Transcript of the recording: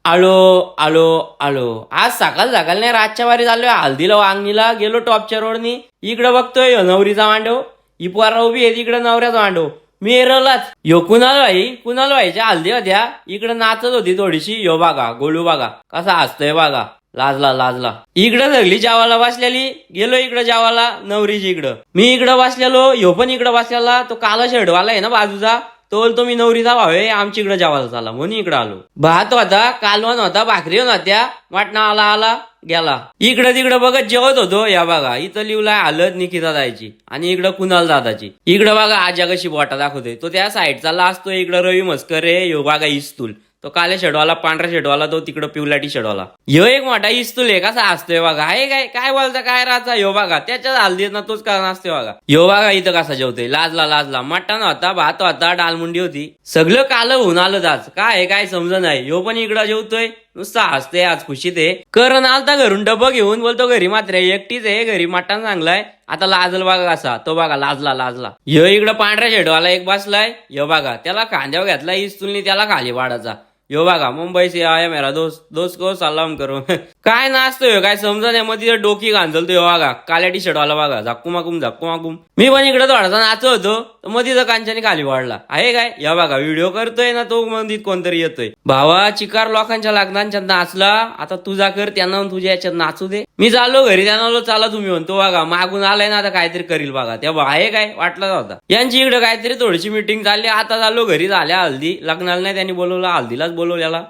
आलो आलो आलो. आज सकाळ सकाळ नाही रातच्या वारी चाललोय हल्दीला वांगणीला गेलो टॉपच्या रोडनी. इकडे बघतोय नवरीचा मांडव, ही पोरा उभी आहे तिकडे नवऱ्याचा मांडव. मी एरलाच यो कुणाल व्हायच्या हल्दी होत्या इकडे नाचत होती थोडीशी. यो बागा गोलू बागा कसा हसतोय बागा. लाजला इकडे सगळी जेवायला बसलेली. गेलो इकडे जेवायला नवरीची इकडं. मी इकडे बसलेलो, ह्यो पण इकडे बसलेला. तो काला शर्टवाला आहे ना बाजूचा, तो बोलतो मी नवरीचा भाव आहे आमची इकडे जेवायला चाला म्हणून इकडे आलो. भात होता, कालवण होता, भाकरी होत्या, वाटणं आला गेला. इकडे तिकडे बघत जेवत होतो. या बघा इथं लिवलाय हलत निकिता जायची आणि इकडे कुणाल दादाची. इकडे बघा आजा कशी बोटा दाखवतोय. तो त्या साईडचा लाजतो. इकडे रवी मस्करे, यो बघा इस्तूल, तो काल्या शेडवाला पांढऱ्या शेडवाला, तो तिकडं पिवला टी शर्टवाला. ह्यो एक मोठा इस्तूल आहे कसा असतोय बघा. हे काय बोलता काय राहता. ह्यो बघा त्याच्याच हल्दीत ना तोच कारण असतोय बघा. ह्यो बघा इथं कसा जेवतोय. लाजला मटण होता, भात होता, डालमुंडी होती, सगळं काल होऊन आलं आज. काय समज नाही. ह्यो पण इकडं जेवतोय, नुसता हसते आज खुशीत आहे. करण आलता घरून डब्बा घेऊन, बोलतो घरी मात्र एकटीच आहे, घरी मटण चांगलाय आता लाजल बघा कसा. तो बघा लाजला. ह्यो इकडं पांढऱ्या शेडवाला एक बसलाय. ह्यो बघा त्याला खांद्यावर घेतला इस्तुलनी, त्याला खाली वाढायचा. यो बघा मुंबई से आया मेरा दोस्त को सलाम करो. काय नाचतोय काय समजा नाही. मग तिथे डोकी घांजलतो. बघा काल्या टी शर्ट वाला बघा झाक्कू माकूम. मी पण इकडे थोडासा नाचत होतो, मग तिथं कांच्याने खाली वाढला. आहे काय या बघा व्हिडिओ करतोय ना तो, मंदीत कोणतरी येतोय. भावा चिकार लोकांच्या लग्नांच्या नाचला, आता तुझा कर त्यांना तुझ्या याच्यात नाचू दे. मी चाललो घरी, त्यांना चाला तुम्ही म्हणतो बघा मागून आलाय ना आता काहीतरी करील बघा. तेव्हा आहे काय वाटलं होता. यांची इकडे काहीतरी थोडीशी मिटिंग चालली. आता चाललो घरी, झाल्या हल्दी. लग्नाला नाही त्यांनी बोलवलं, हल्दीलाच बोलवल्याला.